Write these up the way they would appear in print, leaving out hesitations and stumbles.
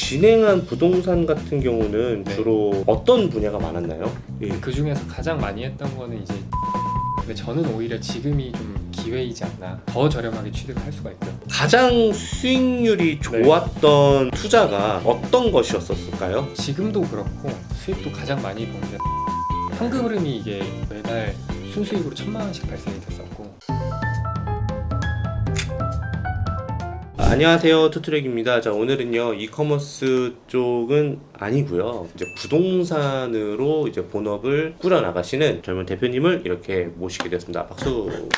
진행한 부동산 같은 경우는 네. 주로 어떤 분야가 많았나요? 예. 그 중에서 가장 많이 했던 거는 이제, 근데 저는 오히려 지금이 좀 기회이지 않나, 더 저렴하게 취득할 수가 있고요. 가장 수익률이 좋았던 투자가 어떤 것이었을까요? 지금도 그렇고 수익도 가장 많이 본 게 현금 흐름이 이게 매달 순수익으로 1,000만 원씩 발생이 됐었고. 안녕하세요, 투트랙입니다. 자, 오늘은요 이커머스 쪽은 아니고요, 이제 부동산으로 이제 본업을 꾸려 나가시는 젊은 대표님을 이렇게 모시게 되었습니다. 박수.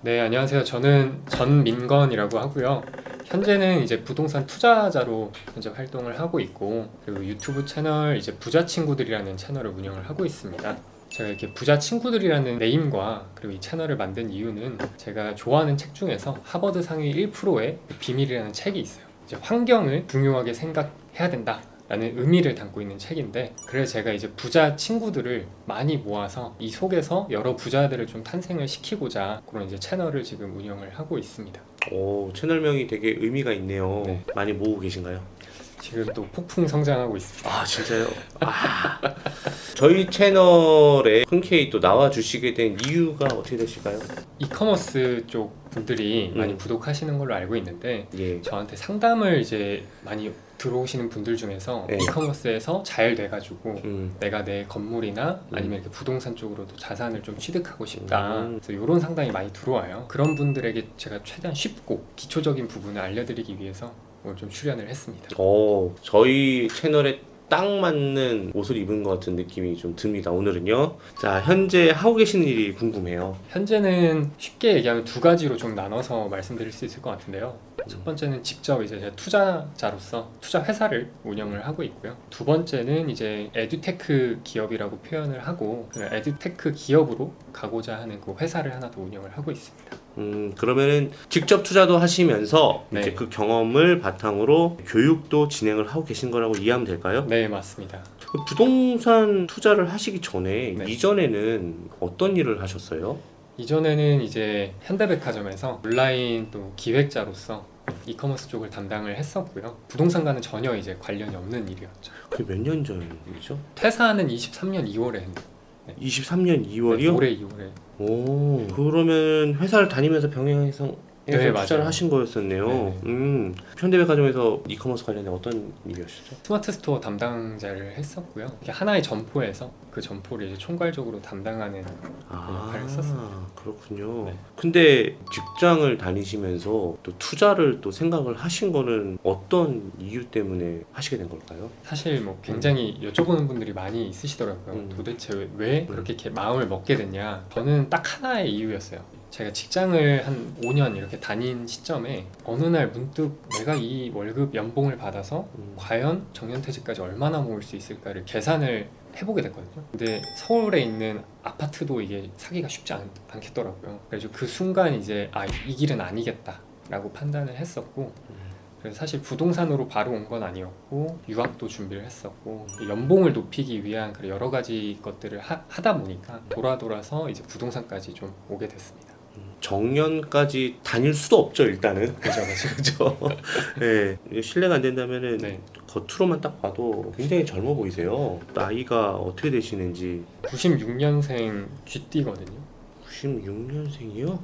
네, 안녕하세요. 저는 전민건이라고 하고요. 현재는 이제 부동산 투자자로 현재 활동을 하고 있고, 그리고 유튜브 채널 이제 부자 친구들이라는 채널을 운영을 하고 있습니다. 제가 이렇게 부자 친구들이라는 네임과 그리고 이 채널을 만든 이유는, 제가 좋아하는 책 중에서 하버드 상위 1%의 비밀이라는 책이 있어요. 이제 환경을 중요하게 생각해야 된다 라는 의미를 담고 있는 책인데, 그래서 제가 이제 부자 친구들을 많이 모아서 이 속에서 여러 부자들을 좀 탄생을 시키고자 그런 이제 채널을 지금 운영을 하하고 있습니다. 오, 채널명이 되게 의미가 있네요. 네. 많이 모으고 계신가요? 지금 또 폭풍 성장하고 있습니다. 아, 진짜요? 저희 채널에 흔쾌히 또 나와주시게 된 이유가 어떻게 되실까요? 이커머스 쪽 분들이 많이 구독하시는 걸로 알고 있는데, 예. 저한테 상담을 이제 많이 들어오시는 분들 중에서 네. 이커머스에서 잘 돼가지고 내가 내 건물이나 아니면 이렇게 부동산 쪽으로도 자산을 좀 취득하고 싶다, 그래서 이런 상담이 많이 들어와요. 그런 분들에게 제가 최대한 쉽고 기초적인 부분을 알려드리기 위해서 오늘 좀 출연을 했습니다. 저희 채널에 딱 맞는 옷을 입은 것 같은 느낌이 좀 듭니다. 오늘은요. 자, 현재 하고 계시는 일이 궁금해요. 현재는 쉽게 얘기하면 두 가지로 좀 나눠서 말씀드릴 수 있을 것 같은데요. 첫 번째는 직접 이제 제가 투자자로서 투자 회사를 운영을 하고 있고요. 두 번째는 이제 에듀테크 기업이라고 표현을 하고, 그 에듀테크 기업으로 가고자 하는 그 회사를 하나 더 운영을 하고 있습니다. 그러면은 직접 투자도 하시면서 네. 이제 그 경험을 바탕으로 교육도 진행을 하고 계신 거라고 이해하면 될까요? 네, 맞습니다. 그 부동산 투자를 하시기 전에 네. 이전에는 어떤 일을 하셨어요? 이전에는 이제 현대백화점에서 온라인 또 기획자로서 이커머스 쪽을 담당을 했었고요. 부동산과는 전혀 이제 관련이 없는 일이었죠. 그게 몇 년 전 일이죠? 퇴사는 23년 2월에 했는데, 23년 2월이요? 올해 2월에. 오, 그러면 회사를 다니면서 병행해서 네, 투자를 맞아요. 하신 거였었네요. 네네. 현대백화점에서 이커머스 관련해 어떤 일이었죠? 스마트 스토어 담당자를 했었고요. 이렇게 하나의 점포에서 그 점포를 이제 총괄적으로 담당하는 역할을 했었습니다. 그렇군요. 네. 근데 직장을 다니시면서 또 투자를 또 생각을 하신 거는 어떤 이유 때문에 하시게 된 걸까요? 사실 뭐 굉장히 여쭤보는 분들이 많이 있으시더라고요. 도대체 왜 그렇게 이렇게 마음을 먹게 됐냐? 저는 딱 하나의 이유였어요. 제가 직장을 한 5년 이렇게 다닌 시점에 어느 날 문득 내가 이 월급 연봉을 받아서 과연 정년퇴직까지 얼마나 모을 수 있을까를 계산을 해보게 됐거든요. 근데 서울에 있는 아파트도 이게 사기가 쉽지 않겠더라고요. 그래서 그 순간 이제 이 길은 아니겠다 라고 판단을 했었고, 그래서 사실 부동산으로 바로 온 건 아니었고 유학도 준비를 했었고, 연봉을 높이기 위한 그런 여러 가지 것들을 하다 보니까 돌아서 이제 부동산까지 좀 오게 됐습니다. 정년까지 다닐 수도 없죠, 일단은. 그죠. 네, 실례가 안 된다면은 네. 겉으로만 딱 봐도 굉장히 젊어 보이세요. 나이가 어떻게 되시는지. 96년생 쥐띠거든요. 96년생이요?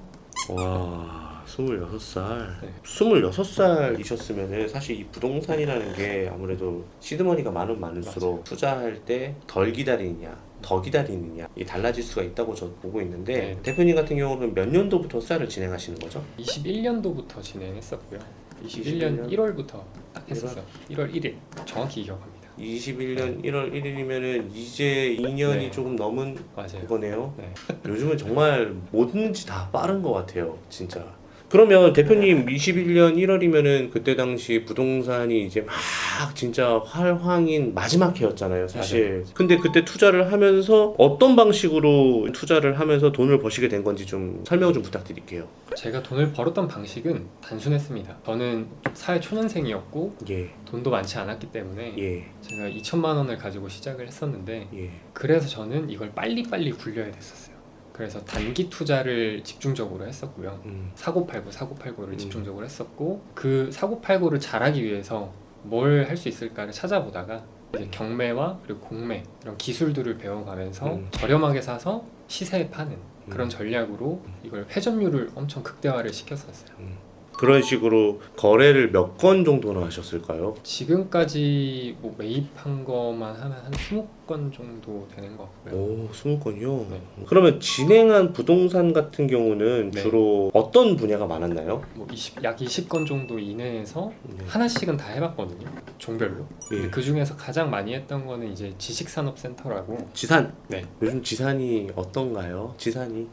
와, 26살. 네. 26살이셨으면은 사실 이 부동산이라는 게 아무래도 시드머니가 많으면 많을수록 맞아요. 투자할 때 덜 기다리느냐 더 기다리느냐 이 달라질 수가 있다고 저 보고 있는데, 네. 대표님 같은 경우는 몇 년도부터 투자를 진행하시는 거죠? 21년도부터 진행했었고요. 21년? 21년 1월부터 딱 했었어요. 1월 1일 정확히 기억합니다. 21년 1월 1일이면은 이제 2년이 네. 조금 넘은 맞아요. 그거네요. 네. 요즘은 정말 뭐든지 다 빠른 것 같아요, 진짜. 그러면 대표님 21년 1월이면은 그때 당시 부동산이 이제 막 진짜 활황인 마지막 해였잖아요, 사실. 맞아요. 근데 그때 투자를 하면서 어떤 방식으로 투자를 하면서 돈을 버시게 된 건지 좀 설명 좀 부탁드릴게요. 제가 돈을 벌었던 방식은 단순했습니다. 저는 사회 초년생이었고 예, 돈도 많지 않았기 때문에 예, 제가 2천만 원을 가지고 시작을 했었는데, 예. 그래서 저는 이걸 빨리빨리 굴려야 됐었어요. 그래서 단기 투자를 집중적으로 했었고요. 사고팔고를 집중적으로 했었고, 그 사고팔고를 잘하기 위해서 뭘 할 수 있을까를 찾아보다가 이제 경매와 그리고 공매 이런 기술들을 배워가면서 저렴하게 사서 시세에 파는 그런 전략으로 이걸 회전율을 엄청 극대화를 시켰었어요. 그런 식으로 거래를 몇 건 정도나 하셨을까요? 지금까지 뭐 매입한 것만 하면 한 20건 정도 되는 것 같고요. 오, 20건이요? 네. 그러면 진행한 부동산 같은 경우는 네. 주로 어떤 분야가 많았나요? 뭐 약 20건 정도 이내에서 네. 하나씩은 다 해봤거든요. 종별로. 근데 예. 그 중에서 가장 많이 했던 거는 이제 지식산업센터라고. 지산. 네. 요즘 지산이 어떤가요? 지산이.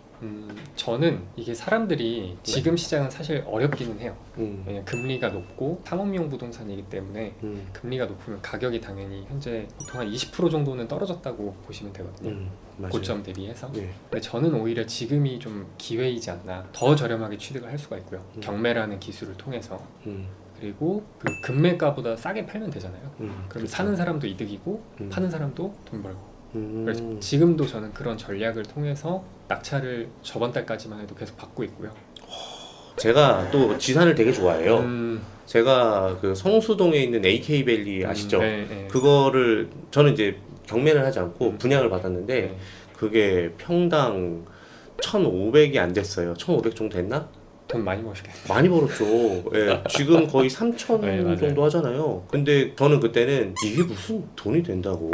저는 이게 사람들이 지금 시장은 사실 어렵기는 해요. 음. 왜냐면 금리가 높고 상업용 부동산이기 때문에 금리가 높으면 가격이 당연히 현재 보통 한 20% 정도는 떨어졌다고 보시면 되거든요. 맞아요. 고점 대비해서. 네. 근데 저는 오히려 지금이 좀 기회이지 않나. 더 저렴하게 취득을 할 수가 있고요. 경매라는 기술을 통해서. 그리고 그 금매가보다 싸게 팔면 되잖아요. 그럼 그렇죠. 사는 사람도 이득이고 파는 사람도 돈 벌고. 그래서 음. 지금도 저는 그런 전략을 통해서 낙찰을 저번 달까지만 해도 계속 받고 있고요. 제가 또 지산을 되게 좋아해요. 음, 제가 그 성수동에 있는 AK밸리 아시죠? 네, 네. 그거를 저는 이제 경매를 하지 않고 분양을 받았는데 네. 그게 평당 1,500이 안 됐어요. 1,500 정도 됐나? 돈 많이 버시겠네요. 많이 벌었죠. 예, 지금 거의 3,000 네, 맞아요. 정도 하잖아요. 근데 저는 그때는 이게 무슨 돈이 된다고.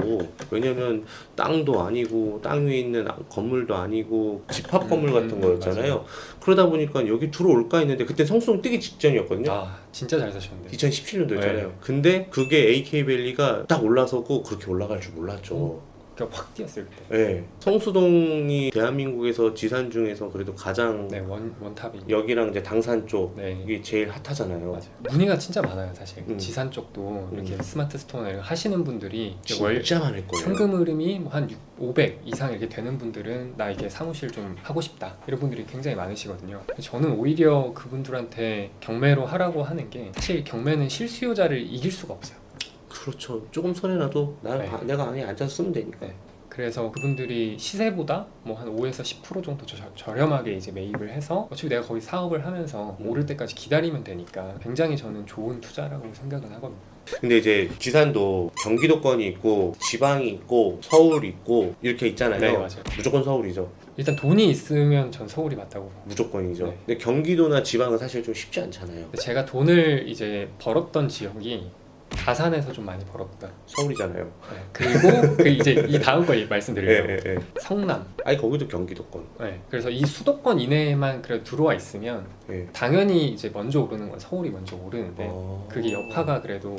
왜냐면 땅도 아니고 땅 위에 있는 건물도 아니고 집합 건물 같은 거였잖아요. 맞아요. 그러다 보니까 여기 들어올까 했는데 그때 성수동 뜨기 직전이었거든요. 아 진짜 잘 사셨는데. 2017년도였잖아요. 네. 근데 그게 AK밸리가 딱 올라서고 그렇게 올라갈 줄 몰랐죠. 그러니까 확 뛰었어요 그때. 네. 성수동이 대한민국에서 지산 중에서 그래도 가장 네, 원탑이. 여기랑 이제 당산 쪽 네. 이게 제일 핫하잖아요. 맞아요. 문의가 진짜 많아요 사실. 지산 쪽도 음. 이렇게 스마트 스토어를 하시는 분들이 월 진짜 많을 거예요. 현금 흐름이 뭐 한 500 이상 이렇게 되는 분들은 나 이게 사무실 좀 하고 싶다 이런 분들이 굉장히 많으시거든요. 저는 오히려 그분들한테 경매로 하라고 하는 게 사실 경매는 실수요자를 이길 수가 없어요. 그렇죠. 조금 손해나도 네. 내가 안에 앉아서 쓰면 되니까. 네. 그래서 그분들이 시세보다 뭐 한 5에서 10% 정도 저렴하게 이제 매입을 해서 어차피 내가 거기 사업을 하면서 오를 때까지 기다리면 되니까 굉장히 저는 좋은 투자라고 생각은 하거든요. 근데 이제 지산도 경기도권이 있고 지방이 있고 서울이 있고 이렇게 있잖아요. 네, 맞아요. 무조건 서울이죠. 일단 돈이 있으면 전 서울이 맞다고 봅니다. 무조건이죠. 네. 근데 경기도나 지방은 사실 좀 쉽지 않잖아요. 근데 제가 돈을 이제 벌었던 지역이 가산에서 좀 많이 벌었다. 서울이잖아요. 네. 그리고 그 이제 이 다음 거 말씀드려요. 예. 성남. 아니 거기도 경기도권. 네. 그래서 이 수도권 이내에만 그래도 들어와 있으면 예. 당연히 이제 먼저 오르는 건 서울이 먼저 오르는데 어. 그게 여파가 그래도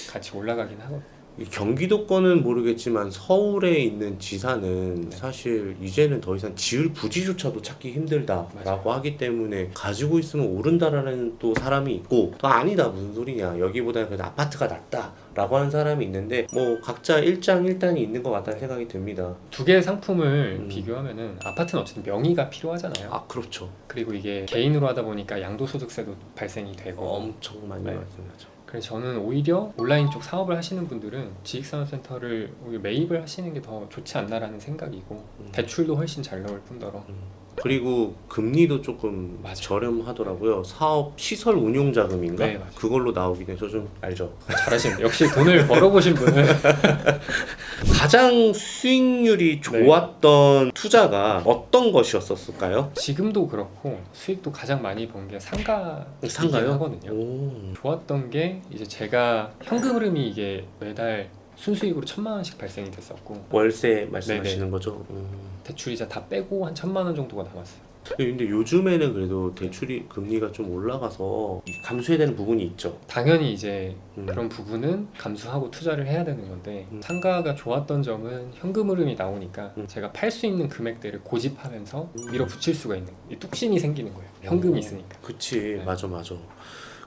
같이 올라가긴 하거든요. 이 경기도권은 모르겠지만 서울에 있는 지산은 네. 사실 이제는 더 이상 지을 부지조차도 찾기 힘들다라고 하기 때문에 가지고 있으면 오른다라는 또 사람이 있고 또 아니다 무슨 소리냐 여기보다는 그래도 아파트가 낫다라고 하는 사람이 있는데 뭐 각자 일장일단이 있는 것 같다는 생각이 듭니다. 두 개의 상품을 비교하면은 아파트는 어쨌든 명의가 필요하잖아요. 아 그렇죠. 그리고 이게 개인으로 하다 보니까 양도소득세도 발생이 되고 엄청 많이 네. 말씀하죠. 그래서 저는 오히려 온라인 쪽 사업을 하시는 분들은 지식산업센터를 오히려 매입을 하시는 게 더 좋지 않나라는 생각이고 대출도 훨씬 잘 나올 뿐더러 그리고 금리도 조금 맞아요. 저렴하더라고요. 사업 시설 운용 자금인가? 네, 맞아요. 그걸로 나오긴 해서 좀 알죠. 잘하시는데 역시 돈을 벌어보신 분은 가장 수익률이 좋았던 투자가 어떤 것이었을까요? 지금도 그렇고 수익도 가장 많이 번 게 상가이긴 상가요? 하거든요. 오. 좋았던 게 이제 제가 현금 흐름이 이게 매달 순수익으로 1,000만 원씩 발생이 됐었고 월세 말씀하시는 네네. 거죠? 대출이자 다 빼고 한 1,000만 원 정도가 남았어요. 근데 요즘에는 그래도 대출이 금리가 좀 올라가서 감수해야 되는 부분이 있죠. 당연히 이제 음. 그런 부분은 감수하고 투자를 해야 되는 건데 상가가 좋았던 점은 현금 흐름이 나오니까 제가 팔 수 있는 금액대를 고집하면서 밀어붙일 수가 있는 이 뚝심이 생기는 거예요. 현금이 있으니까. 그치, 네. 맞아.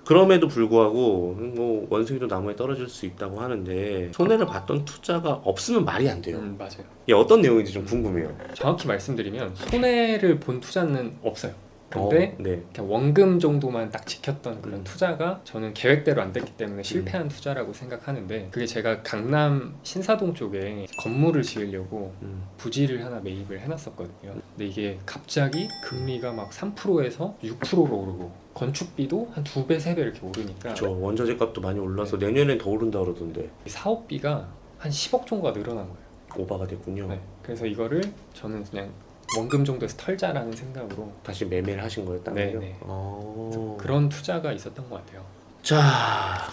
그럼에도 불구하고 뭐 원숭이도 나무에 떨어질 수 있다고 하는데 손해를 봤던 투자가 없으면 말이 안 돼요. 맞아요. 이게 어떤 내용인지 좀 궁금해요. 정확히 말씀드리면 손해를 본 투자는 없어요. 근데 네. 그냥 원금 정도만 딱 지켰던 그런 음. 투자가 저는 계획대로 안 됐기 때문에 실패한 투자라고 생각하는데, 그게 제가 강남 신사동 쪽에 건물을 지으려고 부지를 하나 매입을 해놨었거든요. 근데 이게 갑자기 금리가 막 3%에서 6%로 오르고 건축비도 한 2배, 3배 이렇게 오르니까 저 원자재 값도 많이 올라서 내년엔 더 오른다 그러던데 사업비가 한 10억 정도가 늘어난 거예요. 오바가 됐군요. 네. 그래서 이거를 저는 그냥 원금 정도에서 털자라는 생각으로 다시 매매를 하신 거였다면요? 네. 어... 그런 투자가 있었던 것 같아요. 자,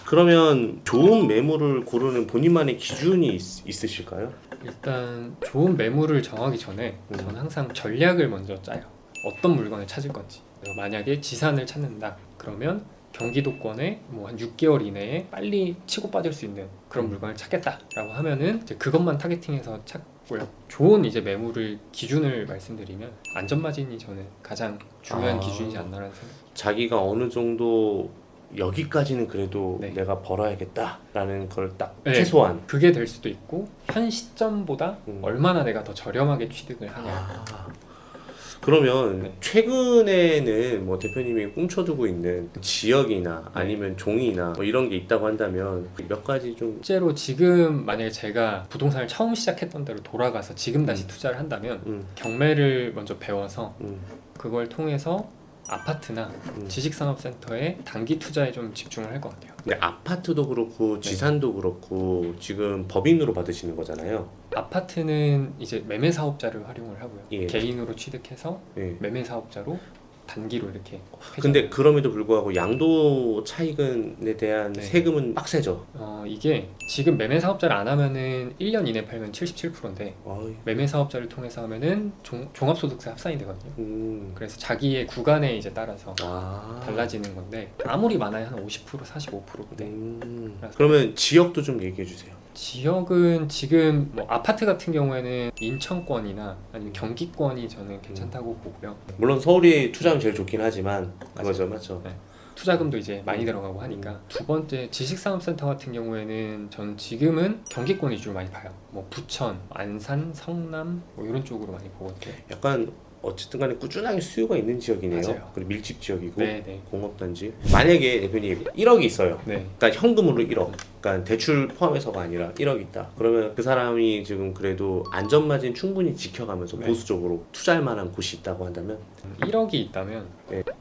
그러면 좋은 매물을 고르는 본인만의 기준이 있으실까요? 일단 좋은 매물을 정하기 전에 저는 항상 전략을 먼저 짜요. 어떤 물건을 찾을 건지. 그래서 만약에 지산을 찾는다 그러면 경기도권에 뭐 한 6개월 이내에 빨리 치고 빠질 수 있는 그런 물건을 찾겠다라고 하면은 이제 그것만 타겟팅해서 찾고요. 좋은 이제 매물을 기준을 말씀드리면 안전마진이 저는 가장 중요한 기준이지 않나라는 생각. 자기가 어느 정도 여기까지는 그래도 네. 내가 벌어야겠다라는 걸 딱 네. 최소한 그게 될 수도 있고 현 시점보다 음. 얼마나 내가 더 저렴하게 취득을 하냐. 아, 그러면 네. 최근에는 뭐 대표님이 꿈쳐두고 있는 지역이나 아니면 종이나 뭐 이런 게 있다고 한다면 몇 가지 좀 실제로 지금 만약에 제가 부동산을 처음 시작했던 대로 돌아가서 지금 다시 투자를 한다면 경매를 먼저 배워서 그걸 통해서 아파트나 지식산업센터에 단기 투자에 좀 집중을 할 것 같아요. 근데 아파트도 그렇고 지산도 그렇고 지금 법인으로 받으시는 거잖아요. 아파트는 이제 매매 사업자를 활용을 하고요. 예. 개인으로 취득해서 예. 매매 사업자로 단기로 이렇게 근데 그럼에도 불구하고 양도 차익에 대한 네. 세금은 빡세죠. 이게 지금 매매 사업자를 안 하면은 1년 이내 팔면 77%인데 어이. 매매 사업자를 통해서 하면은 종합소득세 합산이 되거든요. 음. 그래서 자기의 구간에 이제 따라서 아. 달라지는 건데 아무리 많아야 한 50%, 45%인데 그러면 지역도 좀 얘기해 주세요. 지역은 지금 뭐 아파트 같은 경우에는 인천권이나 아니면 경기권이 저는 괜찮다고 보고요. 물론 서울이 투자하면 제일 좋긴 하지만 그거죠, 맞죠? 네. 투자금도 이제 많이 들어가고 하니까. 두 번째 지식산업센터 같은 경우에는 저는 지금은 경기권 위주로 많이 봐요. 뭐 부천, 안산, 성남 뭐 이런 쪽으로 많이 보거든요. 약간 어쨌든 간에 꾸준하게 수요가 있는 지역이네요. 맞아요. 그리고 밀집 지역이고 네네. 공업단지. 만약에 대표님 1억이 있어요. 네. 그러니까 현금으로 1억. 그러니까 대출 포함해서가 아니라 1억 있다. 그러면 그 사람이 지금 그래도 안전마진 충분히 지켜가면서 네. 보수적으로 투자할 만한 곳이 있다고 한다면 1억이 있다면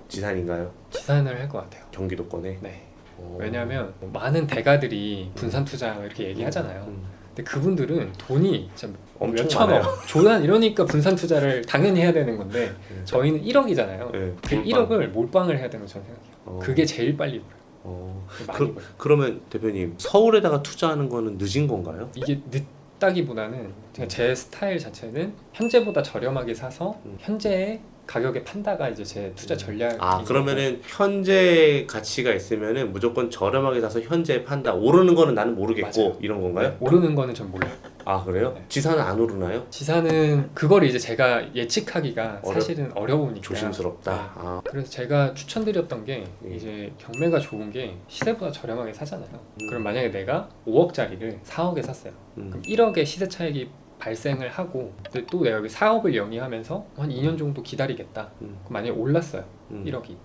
지산인가요? 지산을 할 것 같아요. 경기도권에? 네. 오. 왜냐하면 많은 대가들이 분산 투자 이렇게 얘기하잖아요. 근데 그분들은 돈이 진짜 엄청 몇천억, 조단 이러니까 분산 투자를 당연히 해야 되는 건데 저희는 1억이잖아요. 네, 그 1억을 몰빵을 해야 되는 거 저는 생각해요. 그게 제일 빨리 벌어요. 많이 벌어요. 그러면 대표님 서울에다가 투자하는 거는 늦은 건가요? 이게 늦다기보다는 그냥 제 스타일 자체는 현재보다 저렴하게 사서 현재의 가격에 판다가 이제 제 투자 전략이. 그러면은 현재 가치가 있으면은 무조건 저렴하게 사서 현재 판다. 오르는 거는 나는 모르겠고 맞아요. 이런 건가요? 네, 오르는 거는 전 몰라요. 아 그래요? 네. 지산은 안 오르나요? 지산은 그걸 이제 제가 예측하기가 사실은 어려우니까 조심스럽다. 네. 아. 그래서 제가 추천드렸던 게 예. 이제 경매가 좋은 게 시세보다 저렴하게 사잖아요. 그럼 만약에 내가 5억짜리를 4억에 샀어요. 그럼 1억의 시세 차익이 발생을 하고, 근데 또 내가 여기 사업을 영위하면서 한 2년 정도 기다리겠다. 그럼 만약에 올랐어요. 1억이.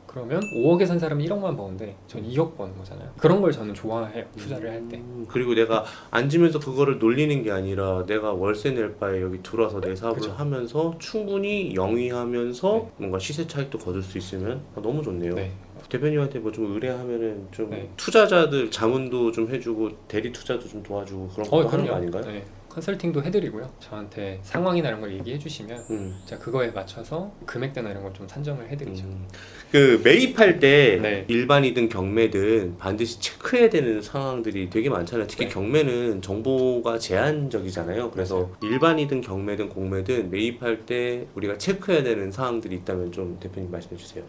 그러면 5억에 산 사람이 1억만 버는데 전 2억 버는 거잖아요. 그런 걸 저는 좋아해요. 투자를 할 때. 그리고 내가 앉으면서 그거를 놀리는 게 아니라 내가 월세 낼 바에 여기 들어와서 내 사업을 그쵸. 하면서 충분히 영위하면서 네. 뭔가 시세 차익도 거둘 수 있으면 너무 좋네요. 네. 대표님한테 뭐 좀 의뢰하면은 좀 네. 투자자들 자문도 좀 해주고 대리 투자도 좀 도와주고 그런 거 하는 거 아닌가요? 네. 컨설팅도 해드리고요. 저한테 상황이나 이런 걸 얘기해 주시면 제가 그거에 맞춰서 금액대나 이런 걸 좀 산정을 해드리죠. 그 매입할 때 네. 일반이든 경매든 반드시 체크해야 되는 상황들이 되게 많잖아요. 특히 네. 경매는 정보가 제한적이잖아요. 그래서 일반이든 경매든 공매든 매입할 때 우리가 체크해야 되는 사항들이 있다면 좀 대표님 말씀해 주세요.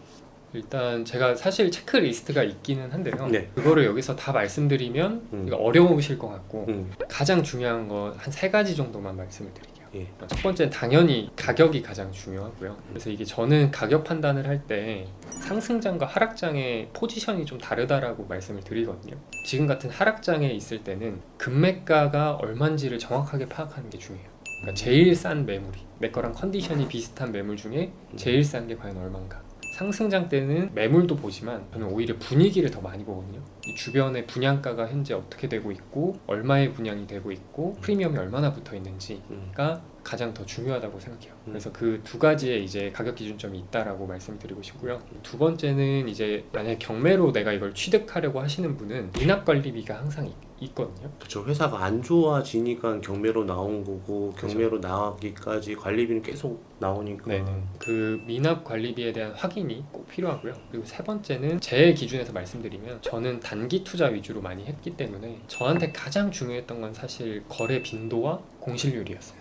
일단 제가 사실 체크리스트가 있기는 한데요. 네. 그거를 여기서 다 말씀드리면 이거 어려우실 것 같고 가장 중요한 거 한 3가지 정도만 말씀을 드릴게요. 예. 첫 번째는 당연히 가격이 가장 중요하고요. 그래서 이게 저는 가격 판단을 할 때 상승장과 하락장의 포지션이 좀 다르다라고 말씀을 드리거든요. 지금 같은 하락장에 있을 때는 금매가가 얼마인지를 정확하게 파악하는 게 중요해요. 그러니까 제일 싼 매물이 내 거랑 컨디션이 비슷한 매물 중에 제일 싼 게 과연 얼마인가. 상승장 때는 매물도 보지만 저는 오히려 분위기를 더 많이 보거든요. 이 주변의 분양가가 현재 어떻게 되고 있고 얼마의 분양이 되고 있고 프리미엄이 얼마나 붙어 있는지가 가장 더 중요하다고 생각해요. 그래서 그 두 가지의 이제 가격 기준점이 있다라고 말씀드리고 싶고요. 두 번째는 이제 만약에 경매로 내가 이걸 취득하려고 하시는 분은 미납 관리비가 항상 있거든요. 그렇죠. 회사가 안 좋아지니까 경매로 나온 거고 경매로 나가기까지 관리비는 계속 나오니까. 네네. 그 미납 관리비에 대한 확인이 꼭 필요하고요. 그리고 세 번째는 제 기준에서 말씀드리면 저는 단기 투자 위주로 많이 했기 때문에 저한테 가장 중요했던 건 사실 거래 빈도와 공실률이었어요.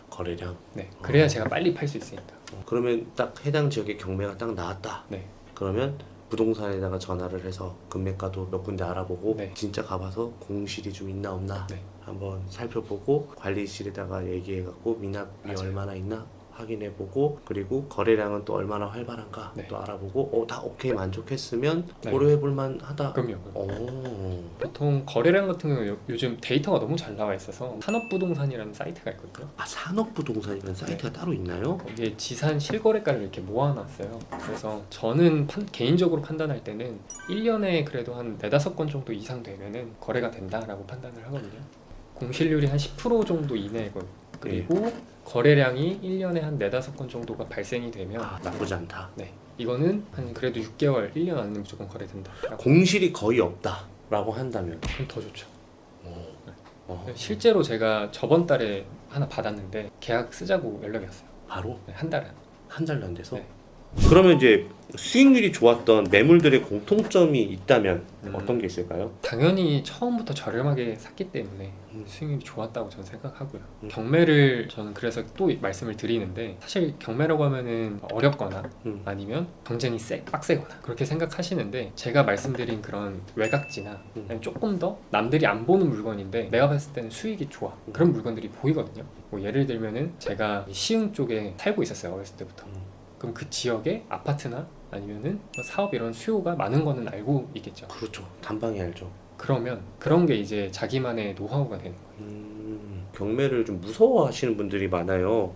거래량. 네. 그래야 제가 빨리 팔 수 있으니까. 그러면 딱 해당 지역에 경매가 딱 나왔다. 네. 그러면 부동산에다가 전화를 해서 금매가도 몇 군데 알아보고 네. 진짜 가봐서 공실이 좀 있나 없나 네. 한번 살펴보고 관리실에다가 얘기해갖고 미납이 맞아요. 얼마나 있나 확인해보고 그리고 거래량은 또 얼마나 활발한가 네. 또 알아보고 다 오케이 만족했으면 네. 고려해볼만 하다. 그럼요. 오. 보통 거래량 같은 경우는 요즘 데이터가 너무 잘 나와 있어서 산업부동산이라는 사이트가 있거든요. 아 산업부동산이라는 사이트가 따로 있나요? 거기에 지산 실거래가를 이렇게 모아놨어요. 그래서 저는 개인적으로 판단할 때는 1년에 그래도 한 4-5건 정도 이상 되면은 거래가 된다라고 판단을 하거든요. 공실률이 한 10% 정도 이내거든요. 그리고 거래량이 1년에 한 4-5건 정도가 발생이 되면 나쁘지 않다. 네, 이거는 한 그래도 6개월, 1년 안에 무조건 거래된다. 공실이 거의 없다라고 한다면 그럼 더 좋죠. 어. 실제로 제가 저번 달에 하나 받았는데 계약 쓰자고 연락이 왔어요. 바로 네, 한 달에. 한 달도 안 돼서. 네. 그러면 이제 수익률이 좋았던 매물들의 공통점이 있다면 어떤 게 있을까요? 당연히 처음부터 저렴하게 샀기 때문에 음. 수익률이 좋았다고 저는 생각하고요. 경매를 저는 그래서 또 말씀을 드리는데 사실 경매라고 하면은 어렵거나 아니면 경쟁이 빡세거나 그렇게 생각하시는데 제가 말씀드린 그런 외곽지나 아니면 조금 더 남들이 안 보는 물건인데 내가 봤을 때는 수익이 좋아 그런 물건들이 보이거든요. 뭐 예를 들면은 제가 시흥 쪽에 살고 있었어요. 어렸을 때부터. 그럼 그 지역에 아파트나 아니면은 사업 이런 수요가 많은 거는 알고 있겠죠. 그렇죠. 단방에 알죠. 그러면 그런 게 이제 자기만의 노하우가 되는 거예요. 경매를 좀 무서워하시는 분들이 많아요.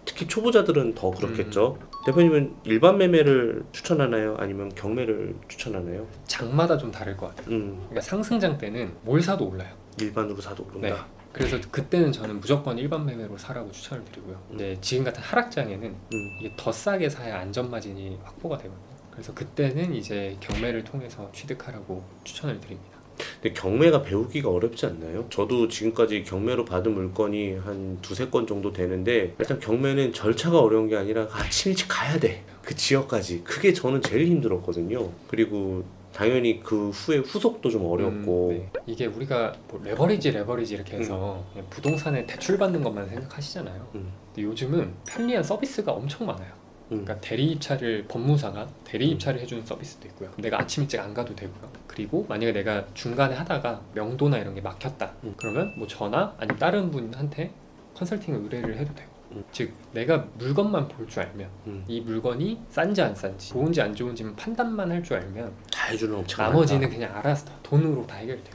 특히 초보자들은 더 그렇겠죠. 대표님은 일반 매매를 추천하나요? 아니면 경매를 추천하나요? 장마다 좀 다를 것 같아요. 그러니까 상승장 때는 뭘 사도 올라요. 일반으로 사도 오른다. 네. 그래서 그때는 저는 무조건 일반 매매로 사라고 추천을 드리고요. 근데 지금 같은 하락장에는 이게 더 싸게 사야 안전 마진이 확보가 되거든요. 그래서 그때는 이제 경매를 통해서 취득하라고 추천을 드립니다. 근데 경매가 배우기가 어렵지 않나요? 저도 지금까지 경매로 받은 물건이 한 2-3건 정도 되는데 일단 경매는 절차가 어려운 게 아니라 아침 일찍 가야 돼. 그 지역까지. 그게 저는 제일 힘들었거든요. 그리고 당연히 그 후에 후속도 좀 어렵고 네. 이게 우리가 뭐 레버리지 이렇게 해서 그냥 부동산에 대출 받는 것만 생각하시잖아요. 근데 요즘은 편리한 서비스가 엄청 많아요. 그러니까 대리 입찰을 법무사가 대리 입찰을 해주는 서비스도 있고요. 내가 아침 일찍 안 가도 되고요. 그리고 만약에 내가 중간에 하다가 명도나 이런 게 막혔다. 그러면 뭐 저나 아니면 다른 분한테 컨설팅 의뢰를 해도 되고. 즉 내가 물건만 볼 줄 알면 이 물건이 싼지 안 싼지 좋은지 안 좋은지 판단만 할 줄 알면 다 해주는 업체가 나머지는 많다. 그냥 알아서 돈으로 다 해결돼요.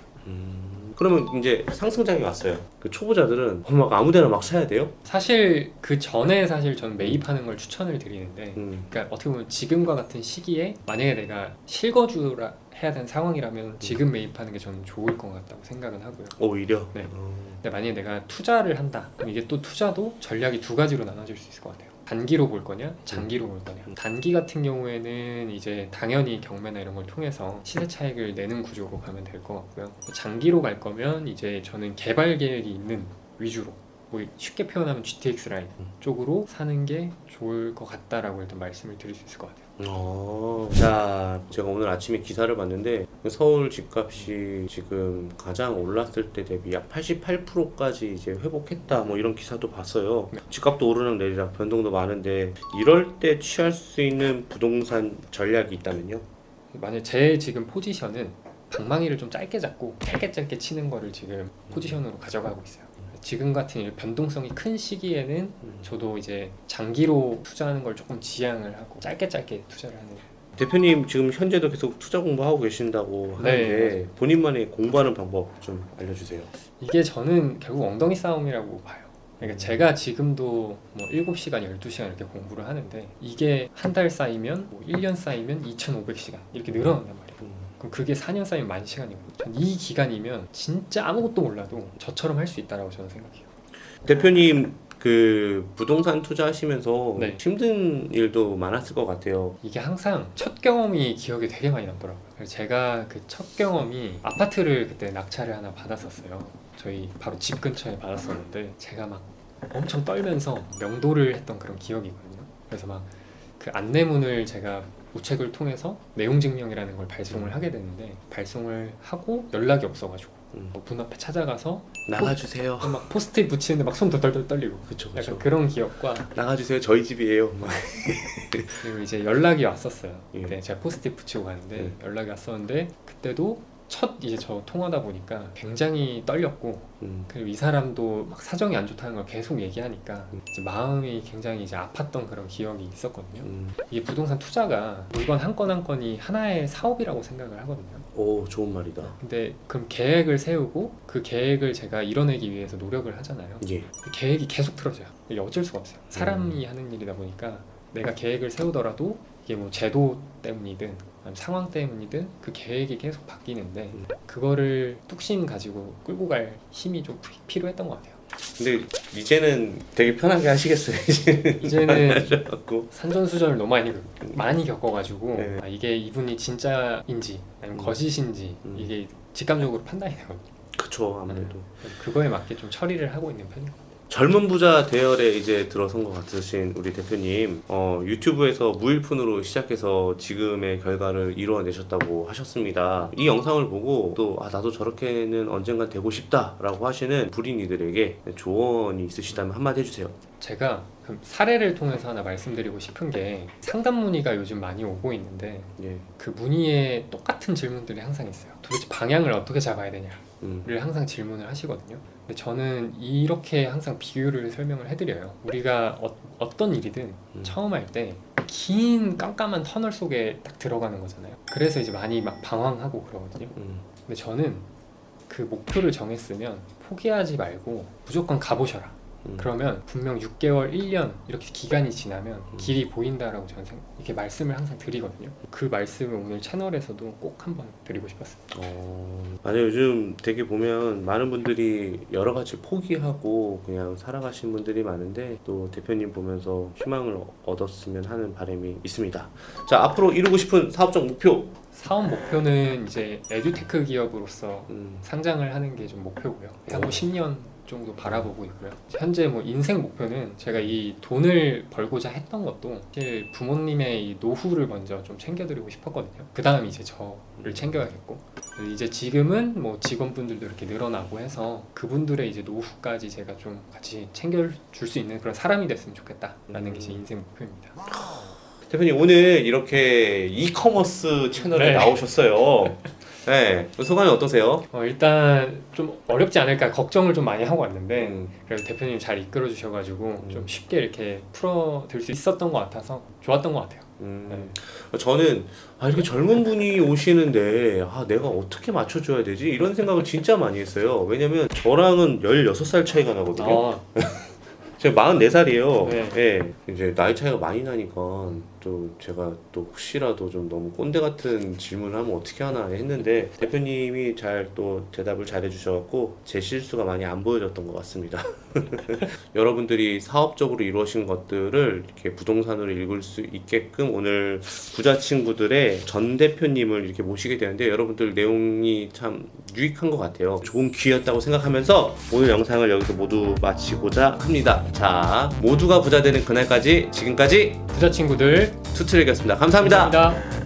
그러면 이제 상승장이 왔어요. 그 초보자들은 막 아무데나 막 사야 돼요? 사실 그 전에 사실 저는 매입하는 걸 추천을 드리는데 그러니까 어떻게 보면 지금과 같은 시기에 만약에 내가 실거주라 해야 되는 상황이라면 지금 매입하는 게 저는 좋을 것 같다고 생각은 하고요. 오히려? 네. 근데 만약에 내가 투자를 한다 그럼 이게 또 투자도 전략이 두 가지로 나눠질 수 있을 것 같아요. 단기로 볼 거냐 장기로 볼 거냐. 단기 같은 경우에는 이제 당연히 경매나 이런 걸 통해서 시세 차익을 내는 구조로 가면 될 것 같고요. 장기로 갈 거면 이제 저는 개발 계획이 있는 위주로 뭐 쉽게 표현하면 GTX 라인 쪽으로 사는 게 좋을 것 같다라고 일단 말씀을 드릴 수 있을 것 같아요. 자, 제가 오늘 아침에 기사를 봤는데 서울 집값이 지금 가장 올랐을 때 대비 약 88%까지 이제 회복했다 뭐 이런 기사도 봤어요. 집값도 오르락 내리락 변동도 많은데 이럴 때 취할 수 있는 부동산 전략이 있다면요? 만약 제 지금 포지션은 방망이를 좀 짧게 잡고 짧게 치는 거를 지금 포지션으로 가져가고 있어요. 지금 같은 변동성이 큰 시기에는 저도 이제 장기로 투자하는 걸 조금 지양을 하고 짧게 투자를 하는. 대표님 지금 현재도 계속 투자 공부하고 계신다고 하는데 본인만의 공부하는 방법 좀 알려주세요. 이게 저는 결국 엉덩이 싸움이라고 봐요. 그러니까 제가 지금도 뭐 7시간, 12시간 이렇게 공부를 하는데 이게 한 달 쌓이면 뭐 1년 쌓이면 2,500시간 이렇게 늘어난단 말이에요. 그럼 그게 4년 쌓이면 10,000시간이거든요. 전 이 기간이면 진짜 아무것도 몰라도 저처럼 할 수 있다라고 저는 생각해요. 대표님 그 부동산 투자하시면서 네. 힘든 일도 많았을 것 같아요. 이게 항상 첫 경험이 기억에 되게 많이 남더라고요. 그래서 제가 그 첫 경험이 아파트를 그때 낙찰을 하나 받았었어요. 저희 바로 집 근처에 받았었는데 제가 막 엄청 떨면서 명도를 했던 그런 기억이거든요. 그래서 막 그 안내문을 제가 우체국을 통해서 내용 증명이라는 걸 발송을 하게 되는데 발송을 하고 연락이 없어가지고 문 앞에 찾아가서 나가주세요. 막 포스트잇 붙이는데 막 손도 덜덜 떨리고 그쵸 약간 그쵸. 그런 기억과 나가주세요. 저희 집이에요. 막. 그리고 이제 연락이 왔었어요. 예. 그때 제가 포스트잇 붙이고 가는데 예. 연락이 왔었는데 그때도 첫 이제 저 통화다 보니까 굉장히 떨렸고 그리고 이 사람도 막 사정이 안 좋다는 걸 계속 얘기하니까 이제 마음이 굉장히 이제 아팠던 그런 기억이 있었거든요. 이게 부동산 투자가 물건 한 건 한 건이 하나의 사업이라고 생각을 하거든요. 오 좋은 말이다. 근데 그럼 계획을 세우고 그 계획을 제가 이뤄내기 위해서 노력을 하잖아요. 예. 그 계획이 계속 틀어져요. 이게 어쩔 수가 없어요. 사람이 하는 일이다 보니까 내가 계획을 세우더라도 이게 뭐 제도 때문이든 아니면 상황 때문이든 그 계획이 계속 바뀌는데 그거를 뚝심 가지고 끌고 갈 힘이 좀 필요했던 것 같아요. 근데 이제는 되게 편하게 하시겠어요. 이제는 하셔갖고. 산전수전을 너무 많이 겪어가지고 네. 아, 이게 이분이 진짜인지 아니면 거짓인지 이게 직감적으로 판단이 되거든요. 그쵸 아무래도. 그거에 맞게 좀 처리를 하고 있는 편이에요. 젊은 부자 대열에 이제 들어선 것 같으신 우리 대표님, 유튜브에서 무일푼으로 시작해서 지금의 결과를 이루어내셨다고 하셨습니다. 이 영상을 보고 또 나도 저렇게는 언젠간 되고 싶다라고 하시는 불인이들에게 조언이 있으시다면 한마디 해주세요. 제가 그 사례를 통해서 하나 말씀드리고 싶은 게 상담 문의가 요즘 많이 오고 있는데 예. 그 문의에 똑같은 질문들이 항상 있어요. 도대체 방향을 어떻게 잡아야 되냐를 항상 질문을 하시거든요. 근데 저는 이렇게 항상 비유를 설명을 해드려요. 우리가 어떤 일이든 처음 할 때 긴 깜깜한 터널 속에 딱 들어가는 거잖아요. 그래서 이제 많이 막 방황하고 그러거든요. 근데 저는 그 목표를 정했으면 포기하지 말고 무조건 가보셔라. 그러면 분명 6개월, 1년 이렇게 기간이 지나면 길이 보인다라고 저는 이렇게 말씀을 항상 드리거든요. 그 말씀을 오늘 채널에서도 꼭 한번 드리고 싶었습니다. 맞아요. 요즘 되게 보면 많은 분들이 여러 가지 포기하고 그냥 살아가신 분들이 많은데 또 대표님 보면서 희망을 얻었으면 하는 바람이 있습니다. 자, 앞으로 이루고 싶은 사업적 목표. 사업 목표는 이제 에듀테크 기업으로서 상장을 하는 게 좀 목표고요. 향후 10년 정도 바라보고 있고요. 현재 뭐 인생 목표는 제가 이 돈을 벌고자 했던 것도 사실 부모님의 이 노후를 먼저 좀 챙겨드리고 싶었거든요. 그 다음 이제 저를 챙겨야겠고 이제 지금은 뭐 직원분들도 이렇게 늘어나고 해서 그분들의 이제 노후까지 제가 좀 같이 챙겨줄 수 있는 그런 사람이 됐으면 좋겠다라는 게 제 인생 목표입니다. 대표님 오늘 이렇게 이커머스 채널에 네. 나오셨어요. 네, 소감이 어떠세요? 일단 좀 어렵지 않을까 걱정을 좀 많이 하고 왔는데 그래도 대표님 잘 이끌어 주셔가지고 좀 쉽게 이렇게 풀어들 수 있었던 것 같아서 좋았던 것 같아요. 저는 이렇게 젊은 분이 오시는데 내가 어떻게 맞춰줘야 되지? 이런 생각을 진짜 많이 했어요. 왜냐면 저랑은 16살 차이가 나거든요. 제가 44살이에요. 네. 네. 이제 나이 차이가 많이 나니까 또 제가 또 혹시라도 좀 너무 꼰대 같은 질문을 하면 어떻게 하나 했는데 대표님이 잘 또 대답을 잘 해주셔갖고 제 실수가 많이 안 보여졌던 것 같습니다. 여러분들이 사업적으로 이루어진 것들을 이렇게 부동산으로 읽을 수 있게끔 오늘 부자 친구들의 전 대표님을 이렇게 모시게 되는데 여러분들 내용이 참 유익한 것 같아요. 좋은 기회였다고 생각하면서 오늘 영상을 여기서 모두 마치고자 합니다. 자, 모두가 부자 되는 그날까지 지금까지 부자 친구들 투트랙이었습니다. 감사합니다. 감사합니다.